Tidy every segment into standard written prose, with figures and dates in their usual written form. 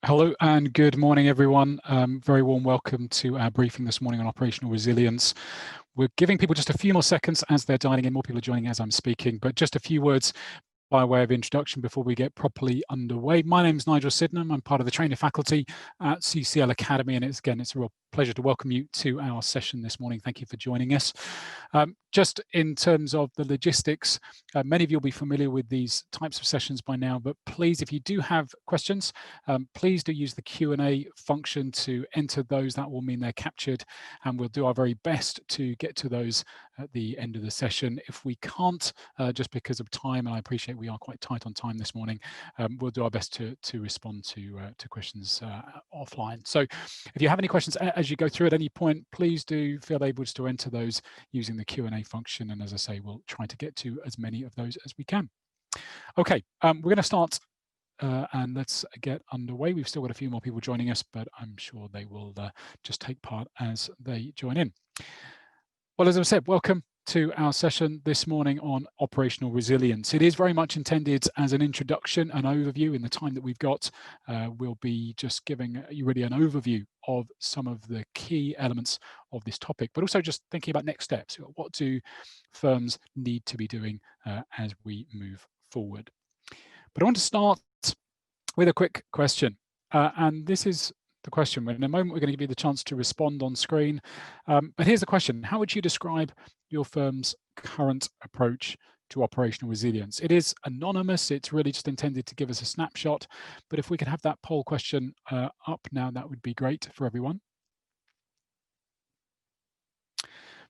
Hello and good morning, everyone. Very warm welcome to our briefing this morning on operational resilience. We're giving people just a few more seconds as they're dialing in. More people are joining as I'm speaking, but just a few words by way of introduction before we get properly underway. My name is Nigel Sydenham. I'm part of the training faculty at CCL Academy, and it's a real pleasure to welcome you to our session this morning. Thank you for joining us. Just in terms of the logistics, many of you will be familiar with these types of sessions by now, but please, if you do have questions, please do use the Q&A function to enter those. That will mean they're captured, and we'll do our very best to get to those at the end of the session. If we can't, just because of time, and I appreciate we are quite tight on time this morning, we'll do our best to respond to questions offline. So if you have any questions as you go through at any point, please do feel able to enter those using the Q&A function. And as I say, we'll try to get to as many of those as we can. Okay, we're going to start and let's get underway. We've still got a few more people joining us, but I'm sure they will just take part as they join in. Well, as I said, welcome to our session this morning on operational resilience. It is very much intended as an introduction, an overview. In the time that we've got, we'll be just giving you really an overview of some of the key elements of this topic, but also just thinking about next steps. What do firms need to be doing as we move forward? But I want to start with a quick question, and this is the question. In a moment, we're going to give you the chance to respond on screen. But here's the question. How would you describe your firm's current approach to operational resilience? It is anonymous. It's really just intended to give us a snapshot. But if we could have that poll question up now, that would be great for everyone.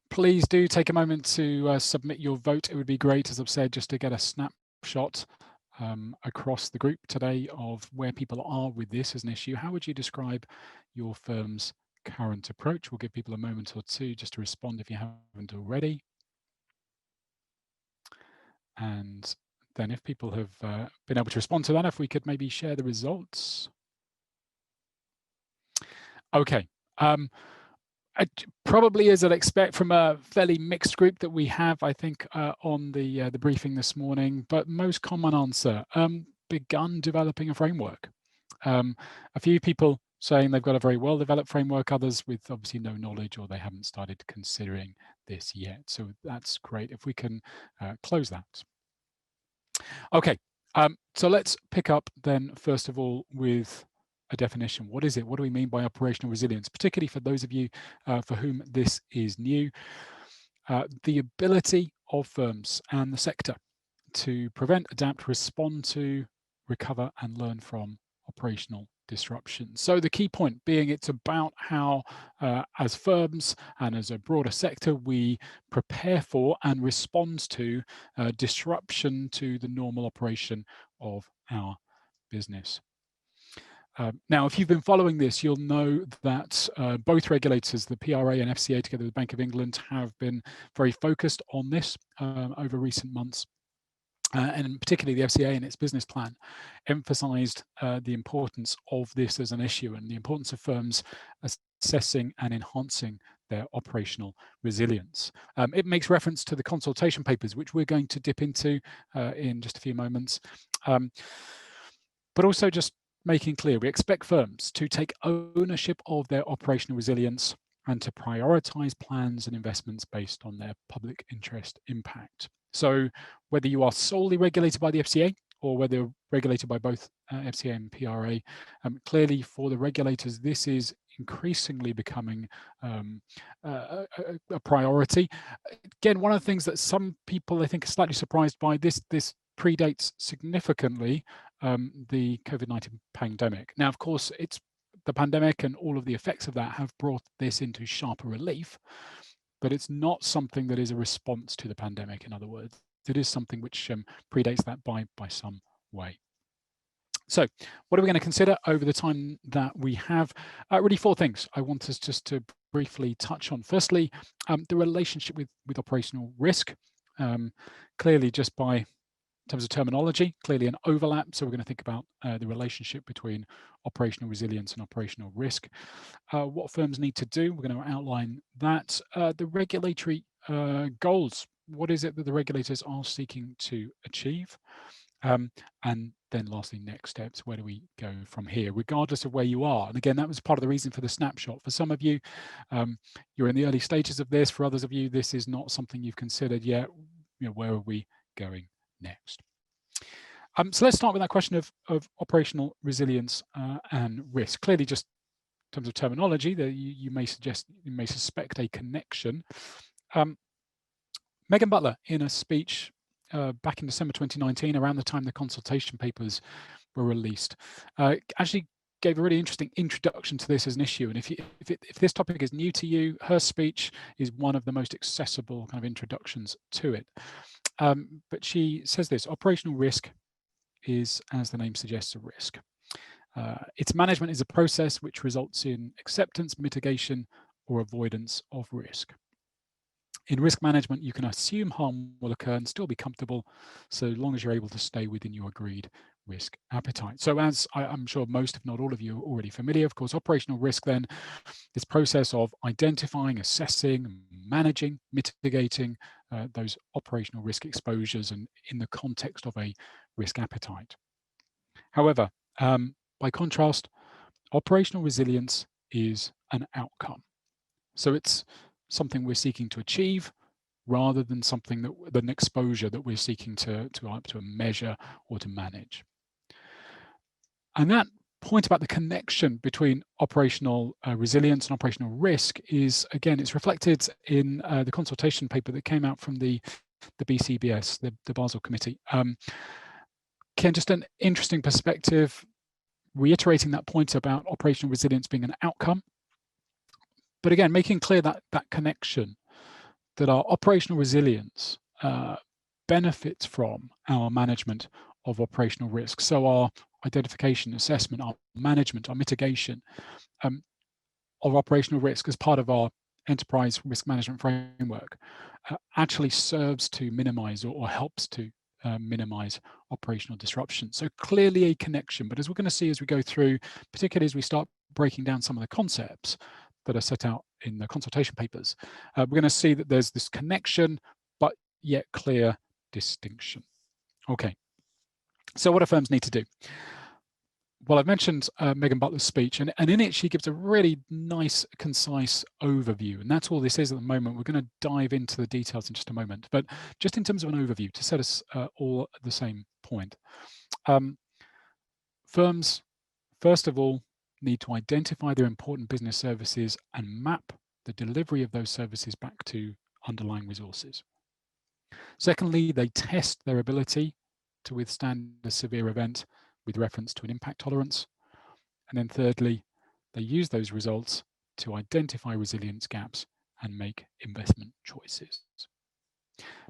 Please do take a moment to submit your vote. It would be great, as I've said, just to get a snapshot across the group today of where people are with this as an issue. How would you describe your firm's current approach? We'll give people a moment or two just to respond if you haven't already. And then if people have been able to respond to that, if we could maybe share the results. Okay. Probably, as I'd expect from a fairly mixed group that we have, I think, on the briefing this morning, but most common answer, begun developing a framework. A few people saying they've got a very well-developed framework, others with obviously no knowledge or they haven't started considering this yet. So that's great if we can close that. Okay, so let's pick up then, first of all, with a definition. What is it? What do we mean by operational resilience, particularly for those of you for whom this is new? The ability of firms and the sector to prevent, adapt, respond to, recover and learn from operational disruption. So the key point being it's about how as firms and as a broader sector we prepare for and respond to disruption to the normal operation of our business. Now, if you've been following this, you'll know that both regulators, the PRA and FCA, together with the Bank of England, have been very focused on this over recent months. And particularly the FCA in its business plan emphasised the importance of this as an issue and the importance of firms assessing and enhancing their operational resilience. It makes reference to the consultation papers, which we're going to dip into in just a few moments. But also just making clear, we expect firms to take ownership of their operational resilience and to prioritise plans and investments based on their public interest impact. So whether you are solely regulated by the FCA or whether regulated by both FCA and PRA, clearly for the regulators, this is increasingly becoming a priority. Again, one of the things that some people, I think, are slightly surprised by, this predates significantly the COVID-19 pandemic. Now, of course, it's the pandemic and all of the effects of that have brought this into sharper relief, but it's not something that is a response to the pandemic, in other words. It is something which predates that by some way. So what are we going to consider over the time that we have? Really four things I want us just to briefly touch on. Firstly, the relationship with operational risk. Clearly, just by in terms of terminology, clearly an overlap. So we're going to think about the relationship between operational resilience and operational risk. What firms need to do, we're going to outline that. The regulatory goals, what is it that the regulators are seeking to achieve? And then lastly, next steps, where do we go from here, regardless of where you are? And again, that was part of the reason for the snapshot. For some of you, you're in the early stages of this. For others of you, this is not something you've considered yet. Where are we going next? So let's start with that question of operational resilience and risk. Clearly, just in terms of terminology, that you may suspect a connection. Megan Butler, in a speech back in December 2019, around the time the consultation papers were released, actually gave a really interesting introduction to this as an issue. And if this topic is new to you, her speech is one of the most accessible kind of introductions to it. But she says this: operational risk is, as the name suggests, a risk. Its management is a process which results in acceptance, mitigation, or avoidance of risk. In risk management, you can assume harm will occur and still be comfortable, so long as you're able to stay within your agreed risk appetite. So as I'm sure most, if not all of you, are already familiar, of course, operational risk then, this process of identifying, assessing, managing, mitigating those operational risk exposures and in the context of a risk appetite. However, by contrast, operational resilience is an outcome. So it's something we're seeking to achieve rather than something an exposure that we're seeking to measure or to manage. And that point about the connection between operational resilience and operational risk is, again, it's reflected in the consultation paper that came out from the BCBS, the Basel Committee. Ken, just an interesting perspective, reiterating that point about operational resilience being an outcome, but again, making clear that connection, that our operational resilience benefits from our management of operational risk. So our identification, assessment, our management, our mitigation of operational risk as part of our enterprise risk management framework actually serves to minimize or helps to minimize operational disruption. So clearly a connection, but as we're going to see as we go through, particularly as we start breaking down some of the concepts that are set out in the consultation papers, we're going to see that there's this connection, but yet clear distinction. Okay, so what do firms need to do? Well, I've mentioned Megan Butler's speech, and in it she gives a really nice, concise overview, and that's all this is at the moment. We're going to dive into the details in just a moment, but just in terms of an overview to set us all at the same point. Firms, first of all, need to identify their important business services and map the delivery of those services back to underlying resources. Secondly, they test their ability to withstand a severe event with reference to an impact tolerance. And then thirdly, they use those results to identify resilience gaps and make investment choices.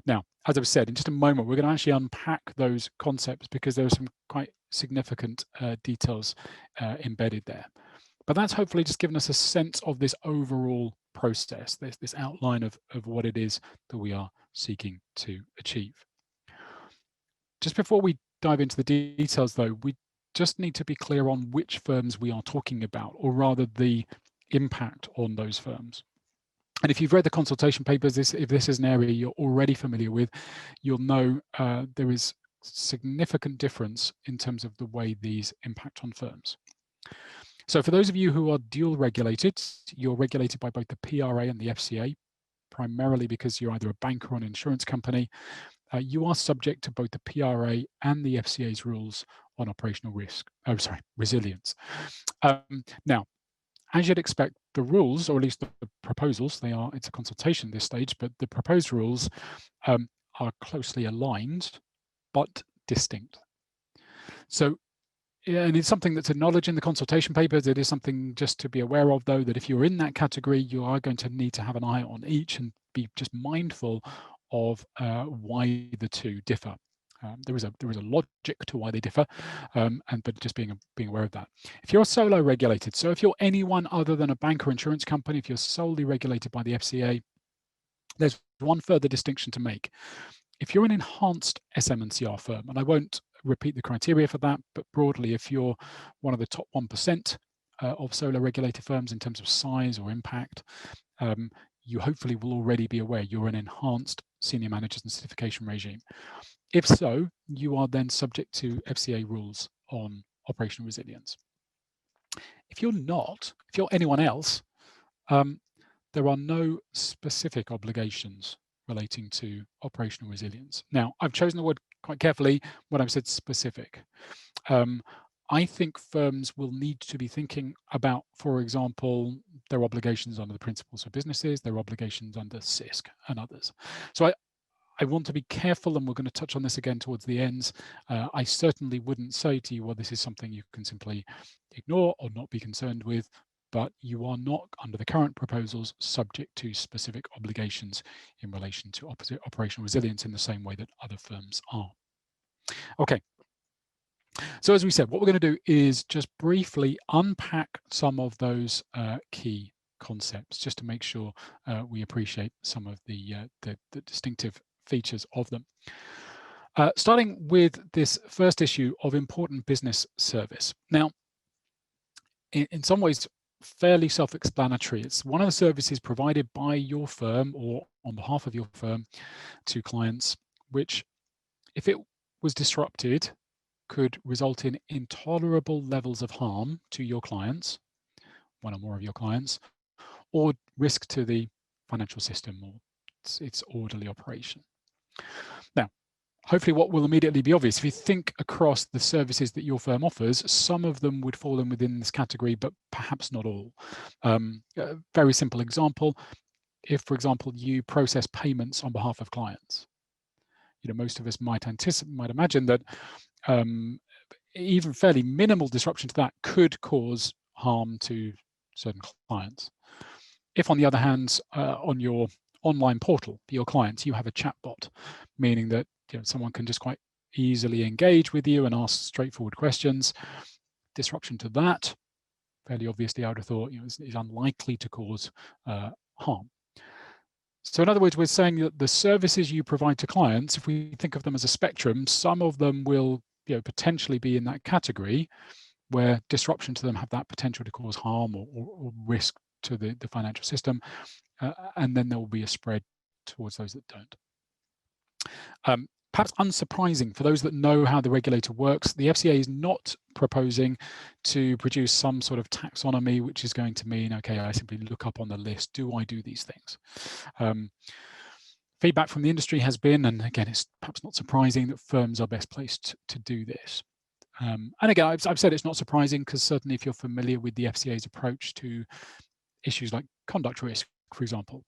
Now, as I've said, in just a moment, we're going to actually unpack those concepts because there are some quite significant details embedded there. But that's hopefully just given us a sense of this overall process, this outline of what it is that we are seeking to achieve. Just before we dive into the details, though, we just need to be clear on which firms we are talking about, or rather the impact on those firms. And if you've read the consultation papers, if this is an area you're already familiar with, you'll know there is significant difference in terms of the way these impact on firms. So for those of you who are dual regulated, you're regulated by both the PRA and the FCA, primarily because you're either a bank or an insurance company. You are subject to both the PRA and the FCA's rules on operational resilience. Now, as you'd expect, the rules, or at least the proposals, it's a consultation at this stage, but the proposed rules are closely aligned, but distinct. So, and it's something that's acknowledged in the consultation papers. It is something just to be aware of, though, that if you're in that category, you are going to need to have an eye on each and be just mindful of why the two differ. There is a logic to why they differ, but just being aware of that. If you're solo regulated, so if you're anyone other than a bank or insurance company, if you're solely regulated by the FCA, there's one further distinction to make. If you're an enhanced SM&CR firm, and I won't repeat the criteria for that, but broadly, if you're one of the top 1% of solo regulated firms in terms of size or impact, you hopefully will already be aware you're an enhanced senior managers and certification regime? If so, you are then subject to FCA rules on operational resilience. If you're not, if you're anyone else, there are no specific obligations relating to operational resilience. Now, I've chosen the word quite carefully when I've said specific. I think firms will need to be thinking about, for example, their obligations under the Principles for Businesses, their obligations under CISC and others. So I want to be careful, and we're going to touch on this again towards the end. I certainly wouldn't say to you, well, this is something you can simply ignore or not be concerned with, but you are not, under the current proposals, subject to specific obligations in relation to operational resilience in the same way that other firms are. Okay. So as we said, what we're going to do is just briefly unpack some of those key concepts, just to make sure we appreciate some of the distinctive features of them. Starting with this first issue of important business service. Now, in some ways, fairly self-explanatory. It's one of the services provided by your firm or on behalf of your firm to clients, which, if it was disrupted, could result in intolerable levels of harm to your clients, one or more of your clients, or risk to the financial system or its orderly operation. Now, hopefully what will immediately be obvious, if you think across the services that your firm offers, some of them would fall in within this category, but perhaps not all. A very simple example, if, for example, you process payments on behalf of clients, most of us might imagine that even fairly minimal disruption to that could cause harm to certain clients. If, on the other hand, on your online portal for your clients, you have a chatbot, meaning that someone can just quite easily engage with you and ask straightforward questions, disruption to that, fairly obviously, I would have thought, is unlikely to cause harm. So in other words, we're saying that the services you provide to clients, if we think of them as a spectrum, some of them will potentially be in that category where disruption to them have that potential to cause harm or risk to the financial system, and then there will be a spread towards those that don't. Perhaps unsurprising for those that know how the regulator works, the FCA is not proposing to produce some sort of taxonomy, which is going to mean, okay, I simply look up on the list, do I do these things? Feedback from the industry has been, and again, it's perhaps not surprising, that firms are best placed to do this. And again, I've said it's not surprising because certainly if you're familiar with the FCA's approach to issues like conduct risk, for example,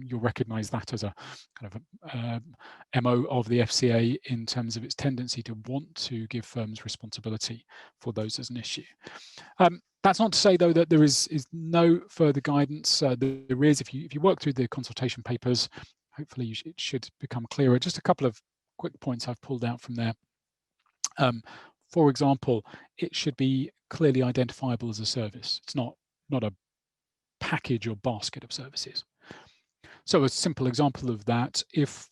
you'll recognize that as a kind of MO of the FCA in terms of its tendency to want to give firms responsibility for those as an issue. That's not to say, though, that there is no further guidance. There is, if you work through the consultation papers, hopefully it should become clearer. Just a couple of quick points I've pulled out from there. For example, it should be clearly identifiable as a service. It's not a package or basket of services. So a simple example of that, if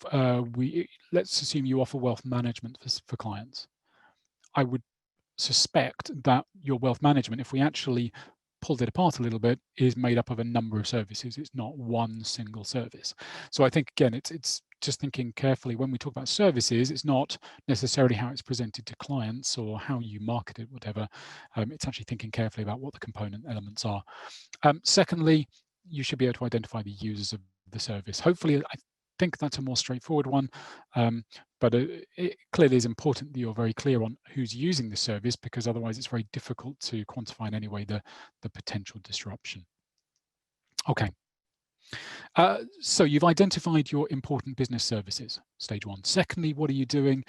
let's assume you offer wealth management for clients. I would suspect that your wealth management, if we actually pulled it apart a little bit, is made up of a number of services. It's not one single service. So I think, again, it's just thinking carefully when we talk about services, it's not necessarily how it's presented to clients or how you market it, whatever. It's actually thinking carefully about what the component elements are. Secondly, you should be able to identify the users of the service. Hopefully, I think that's a more straightforward one, but it clearly is important that you're very clear on who's using the service, because otherwise it's very difficult to quantify in any way the potential disruption. Okay. So you've identified your important business services, stage one. Secondly, what are you doing?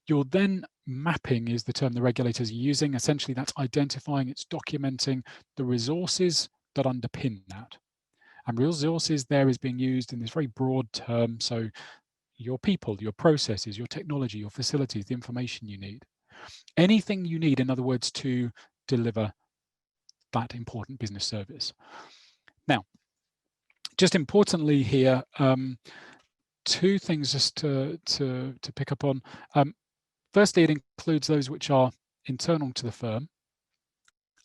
You're then mapping is the term the regulators are using. Essentially, that's identifying, it's documenting the resources that underpin that. And resources there is being used in this very broad term. So your people, your processes, your technology, your facilities, the information you need. Anything you need, in other words, to deliver that important business service. Now, just importantly here, two things just to pick up on. Firstly, it includes those which are internal to the firm,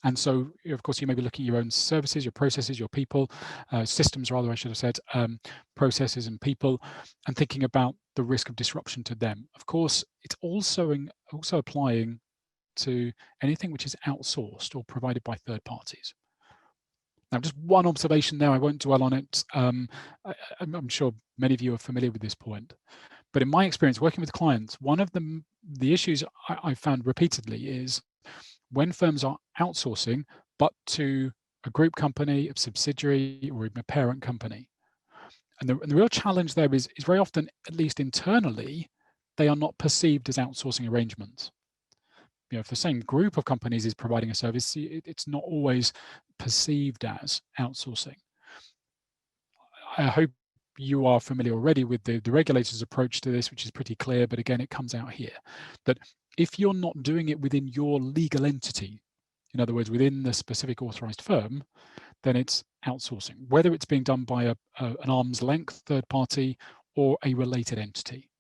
And so, of course, you may be looking at your own services, your processes, your people, systems rather, I should have said, processes and people, and thinking about the risk of disruption to them. Of course, it's also applying to anything which is outsourced or provided by third parties. Now, just one observation there, I won't dwell on it. I'm sure many of you are familiar with this point. But in my experience working with clients, one of the issues I found repeatedly is when firms are outsourcing, but to a group company, a subsidiary, or even a parent company. And the real challenge there is very often, at least internally, they are not perceived as outsourcing arrangements. If the same group of companies is providing a service, it's not always perceived as outsourcing. I hope you are familiar already with the regulators' approach to this, which is pretty clear, but again, it comes out here, that if you're not doing it within your legal entity, in other words, within the specific authorized firm, then it's outsourcing, whether it's being done by an arm's length third party or a related entity.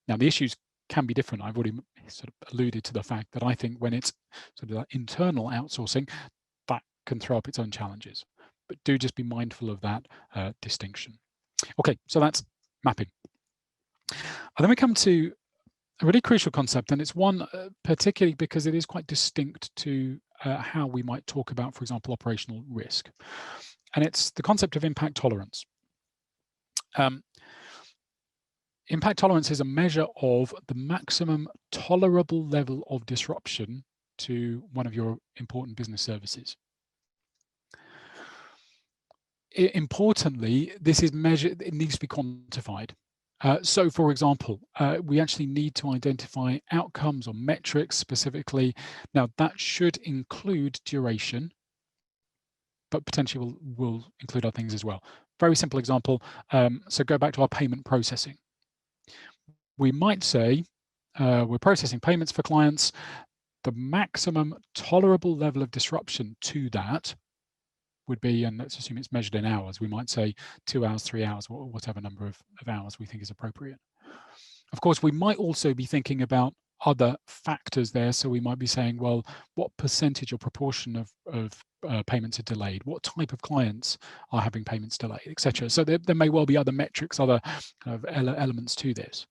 Now, the issues can be different. I've already sort of alluded to the fact that I think when it's sort of that internal outsourcing, that can throw up its own challenges. But do just be mindful of that distinction. Okay, so that's mapping. And then we come to a really crucial concept, and it's one particularly because it is quite distinct to how we might talk about, for example, operational risk. And it's the concept of impact tolerance. Impact tolerance is a measure of the maximum tolerable level of disruption to one of your important business services. Importantly, this is measured, it needs to be quantified. So, for example, we actually need to identify outcomes or metrics specifically. Now, that should include duration, but potentially will include other things as well. Very simple example. So go back to our payment processing. We might say we're processing payments for clients. The maximum tolerable level of disruption to that would be, and let's assume it's measured in hours, we might say 2 hours, 3 hours, whatever number of hours we think is appropriate. Of course, we might also be thinking about other factors there. So we might be saying, well, what percentage or proportion of payments are delayed? What type of clients are having payments delayed, etc. So there may well be other metrics, other kind of elements to this.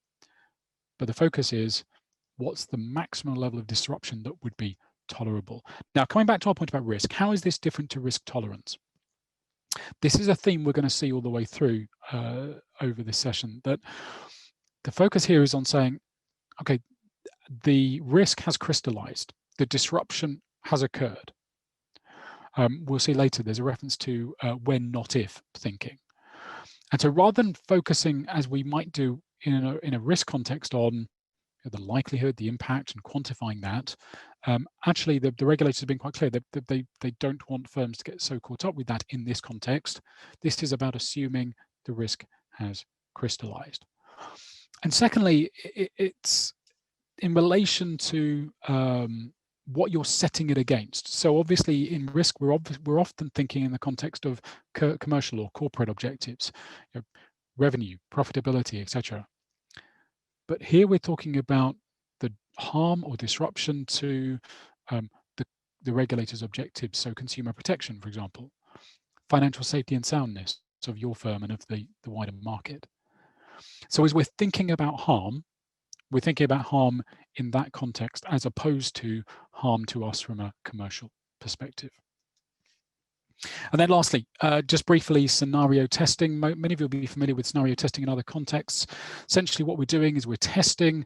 But the focus is, what's the maximum level of disruption that would be tolerable? Now, coming back to our point about risk, how is this different to risk tolerance? This is a theme we're going to see all the way through over this session, that the focus here is on saying, okay, the risk has crystallized, the disruption has occurred. We'll see later, there's a reference to when, not if thinking. And so rather than focusing, as we might do in a risk context, on the likelihood, the impact, and quantifying that, actually the regulators have been quite clear that they don't want firms to get so caught up with that in this context. This is about assuming the risk has crystallized. And secondly, it's in relation to what you're setting it against. So obviously in risk, we're often thinking in the context of commercial or corporate objectives, revenue, profitability, etc. But here we're talking about the harm or disruption to the regulator's objectives. So consumer protection, for example, financial safety and soundness of your firm and of the wider market. So as we're thinking about harm, we're thinking about harm in that context as opposed to harm to us from a commercial perspective. And then lastly, just briefly, scenario testing. Many of you will be familiar with scenario testing in other contexts. Essentially what we're doing is we're testing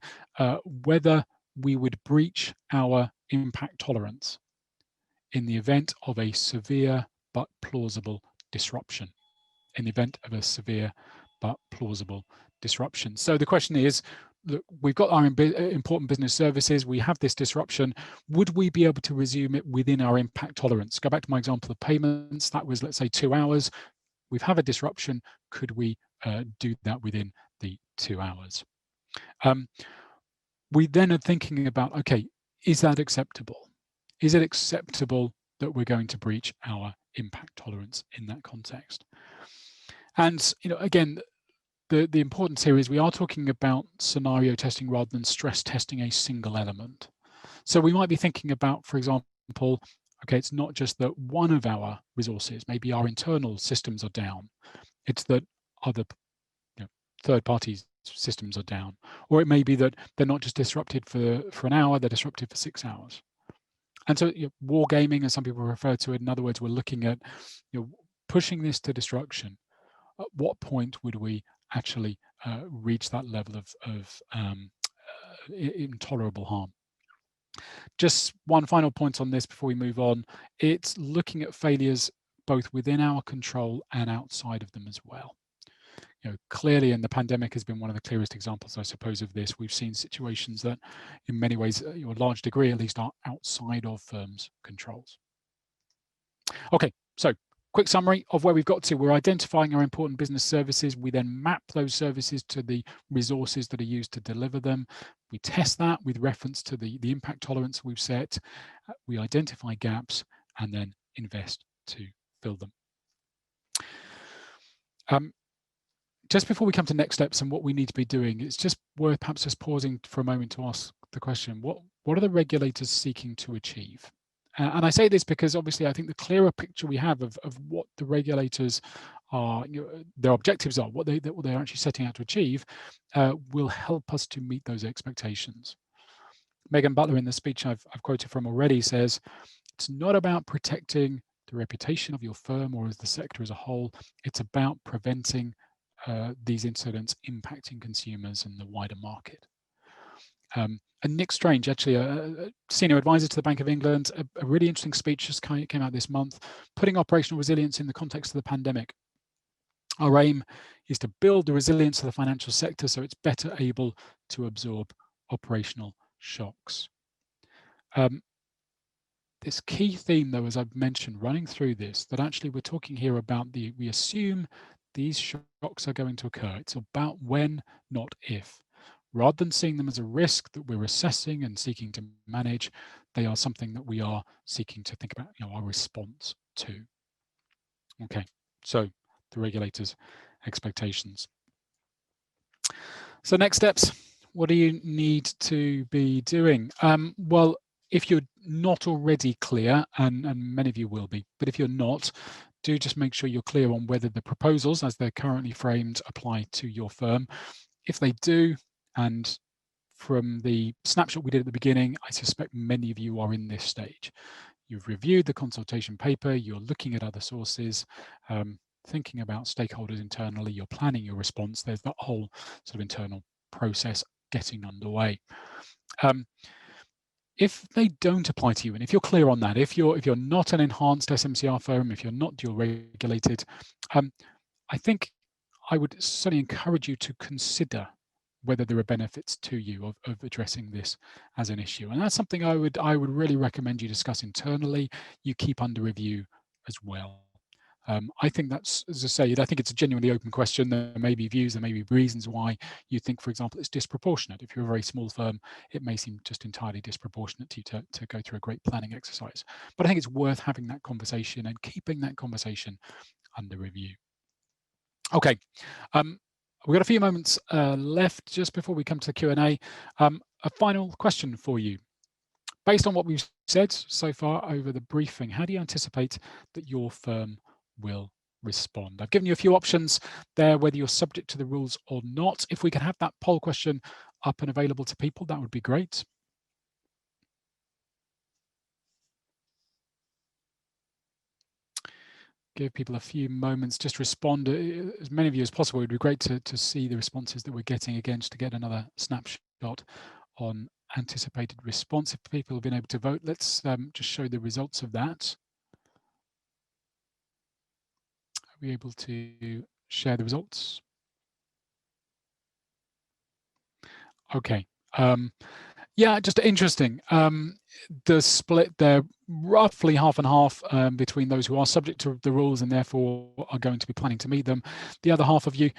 whether we would breach our impact tolerance in the event of a severe but plausible disruption. In the event of a severe but plausible disruption. So the question is, look, we've got our important business services, we have this disruption, would we be able to resume it within our impact tolerance? Go back to my example of payments, that was, let's say, 2 hours. We've had a disruption, could we do that within the 2 hours? We then are thinking about, okay, is that acceptable? Is it acceptable that we're going to breach our impact tolerance in that context? And, again, the importance here is we are talking about scenario testing rather than stress testing a single element. So we might be thinking about, for example, Okay, it's not just that one of our resources, maybe our internal systems are down. It's that other third parties systems are down, or it may be that they're not just disrupted for an hour, they're disrupted for 6 hours. And so war gaming, as some people refer to it, in other words, we're looking at pushing this to destruction. At what point would we actually reach that level of intolerable harm? Just one final point on this before we move on. It's looking at failures both within our control and outside of them as well. Clearly, and the pandemic has been one of the clearest examples, I suppose, of this. We've seen situations that, in many ways, a large degree at least, are outside of firms' controls. Okay, so quick summary of where we've got to. We're identifying our important business services. We then map those services to the resources that are used to deliver them. We test that with reference to the impact tolerance we've set. We identify gaps and then invest to fill them. Just before we come to next steps and what we need to be doing, it's just worth perhaps just pausing for a moment to ask the question, what are the regulators seeking to achieve? And I say this because obviously I think the clearer picture we have of what the regulators are, their objectives are, what they're actually setting out to achieve, will help us to meet those expectations. Megan Butler, in the speech I've quoted from already, says, it's not about protecting the reputation of your firm or as the sector as a whole, it's about preventing these incidents impacting consumers and the wider market. And Nick Strange, actually a senior advisor to the Bank of England, a really interesting speech just came out this month, putting operational resilience in the context of the pandemic. Our aim is to build the resilience of the financial sector so it's better able to absorb operational shocks. This key theme, though, as I've mentioned, running through this, that actually we're talking here about we assume these shocks are going to occur. It's about when, not if. Rather than seeing them as a risk that we're assessing and seeking to manage, they are something that we are seeking to think about, our response to. Okay, so the regulators' expectations. So next steps, what do you need to be doing? Well, if you're not already clear, and many of you will be, but if you're not, do just make sure you're clear on whether the proposals as they're currently framed apply to your firm. If they do, and from the snapshot we did at the beginning, I suspect many of you are in this stage. You've reviewed the consultation paper, you're looking at other sources, thinking about stakeholders internally, you're planning your response. There's that whole sort of internal process getting underway. If they don't apply to you, and if you're clear on that, if you're not an enhanced SMCR firm, if you're not dual regulated, I think I would certainly encourage you to consider whether there are benefits to you of addressing this as an issue. And that's something I would really recommend you discuss internally, you keep under review as well. I think that's, as I say, I think it's a genuinely open question. There may be views, there may be reasons why you think, for example, it's disproportionate. If you're a very small firm, it may seem just entirely disproportionate to you to go through a great planning exercise. But I think it's worth having that conversation and keeping that conversation under review. Okay, we've got a few moments left just before we come to the Q&A. A final question for you. Based on what we've said so far over the briefing, how do you anticipate that your firm will respond? I've given you a few options there, whether you're subject to the rules or not. If we can have that poll question up and available to people, that would be great. Give people a few moments, just respond. As many of you as possible, it would be great to see the responses that we're getting, again, just to get another snapshot on anticipated response. If people have been able to vote, let's just show the results of that. Are we able to share the results? Okay. Yeah, just interesting. The split there, roughly half and half between those who are subject to the rules and therefore are going to be planning to meet them. The other half of you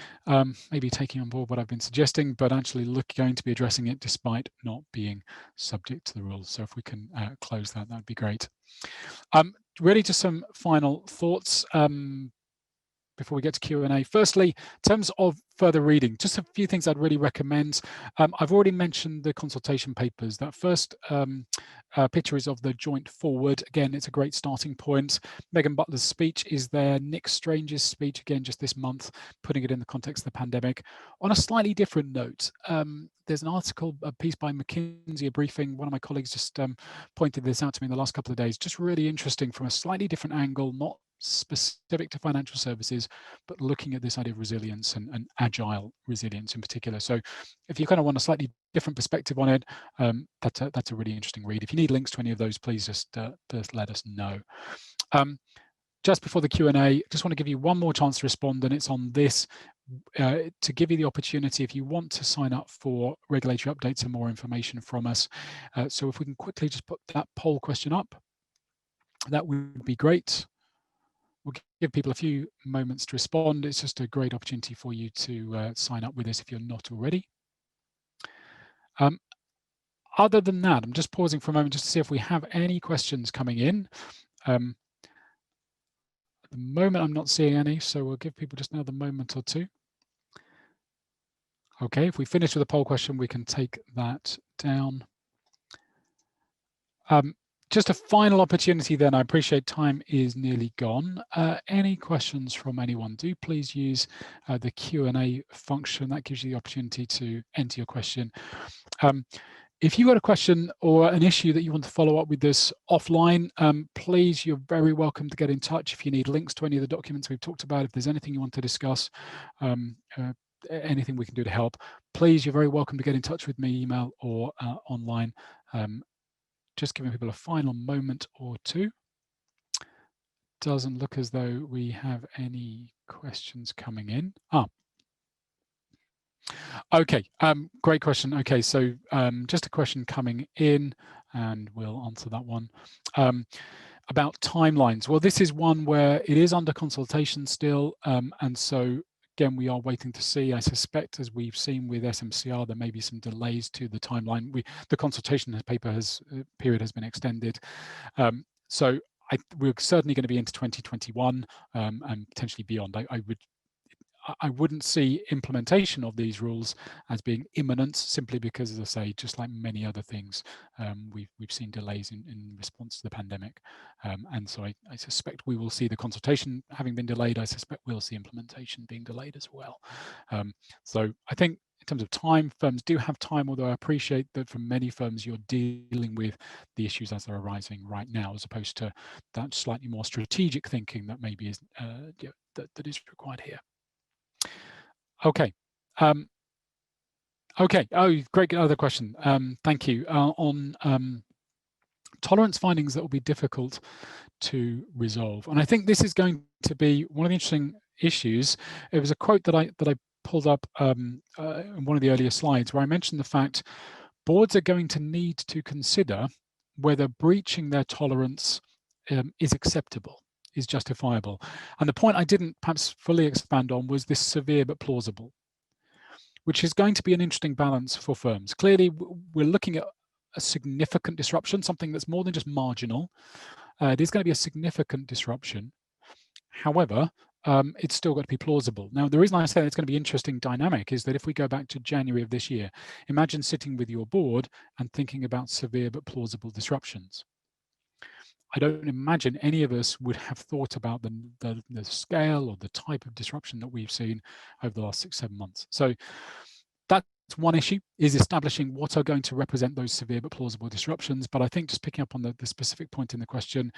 maybe taking on board what I've been suggesting, but actually going to be addressing it despite not being subject to the rules. So if we can close that, that'd be great. Really just some final thoughts before we get to Q&A. Firstly, in terms of further reading, just a few things I'd really recommend. I've already mentioned the consultation papers. That first picture is of the joint forward. Again, it's a great starting point. Megan Butler's speech is there. Nick Strange's speech, again, just this month, putting it in the context of the pandemic. On a slightly different note, there's an article, a piece by McKinsey, a briefing. One of my colleagues just pointed this out to me in the last couple of days. Just really interesting from a slightly different angle, not specific to financial services, but looking at this idea of resilience and agile resilience in particular. So if you kind of want a slightly different perspective on it, that's a really interesting read. If you need links to any of those, please just let us know. Just before the Q&A, just want to give you one more chance to respond, and it's on this, to give you the opportunity if you want to sign up for regulatory updates and more information from us. So if we can quickly just put that poll question up, that would be great. We'll give people a few moments to respond. It's just a great opportunity for you to sign up with us if you're not already. Other than that, I'm just pausing for a moment just to see if we have any questions coming in. At the moment, I'm not seeing any, so we'll give people just another moment or two. Okay, if we finish with a poll question, we can take that down. Just a final opportunity then. I appreciate time is nearly gone. Any questions from anyone? Do please use the Q&A function. That gives you the opportunity to enter your question. If you've got a question or an issue that you want to follow up with this offline, please, you're very welcome to get in touch. If you need links to any of the documents we've talked about, if there's anything you want to discuss, anything we can do to help, please, you're very welcome to get in touch with me, email or online. Just giving people a final moment or two. Doesn't look as though we have any questions coming in. Okay, great question. Okay, so just a question coming in, and we'll answer that one. About timelines. Well, this is one where it is under consultation still, and so again, we are waiting to see. I suspect, as we've seen with SMCR, there may be some delays to the timeline. The consultation period has been extended. So we're certainly going to be into 2021 and potentially beyond. I wouldn't see implementation of these rules as being imminent, simply because, as I say, just like many other things, we've seen delays in response to the pandemic. And so I suspect we will see the consultation having been delayed. I suspect we'll see implementation being delayed as well. So I think in terms of time, firms do have time, although I appreciate that for many firms, you're dealing with the issues as they're arising right now, as opposed to that slightly more strategic thinking that maybe is that is required here. Okay. Okay. Oh, great other question. Thank you. On tolerance findings that will be difficult to resolve, and I think this is going to be one of the interesting issues. It was a quote that I pulled up in one of the earlier slides, where I mentioned the fact boards are going to need to consider whether breaching their tolerance is acceptable, is justifiable. And the point I didn't perhaps fully expand on was this severe but plausible, which is going to be an interesting balance for firms. Clearly, we're looking at a significant disruption, something that's more than just marginal. It is going to be a significant disruption. However, it's still got to be plausible. Now, the reason I say it's going to be interesting dynamic is that if we go back to January of this year, imagine sitting with your board and thinking about severe but plausible disruptions. I don't imagine any of us would have thought about the scale or the type of disruption that we've seen over the last 6-7 months. So that's one issue, is establishing what are going to represent those severe but plausible disruptions. But I think just picking up on the specific point in the question,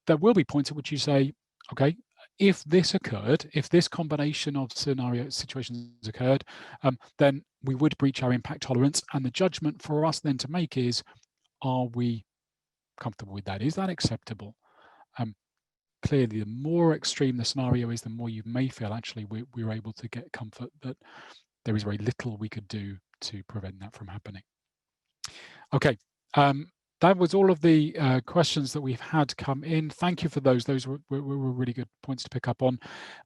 there will be points at which you say, okay, if this occurred, if this combination of situations occurred, then we would breach our impact tolerance. And the judgment for us then to make is, are we comfortable with that? Is that acceptable? Clearly, the more extreme the scenario is, the more you may feel actually we're able to get comfort that there is very little we could do to prevent that from happening. Okay, that was all of the questions that we've had come in. Thank you for those. Those were really good points to pick up on.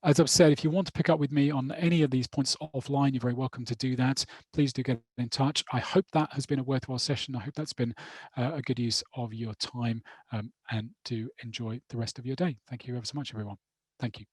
As I've said, if you want to pick up with me on any of these points offline, you're very welcome to do that. Please do get in touch. I hope that has been a worthwhile session. I hope that's been a good use of your time, and do enjoy the rest of your day. Thank you ever so much, everyone. Thank you.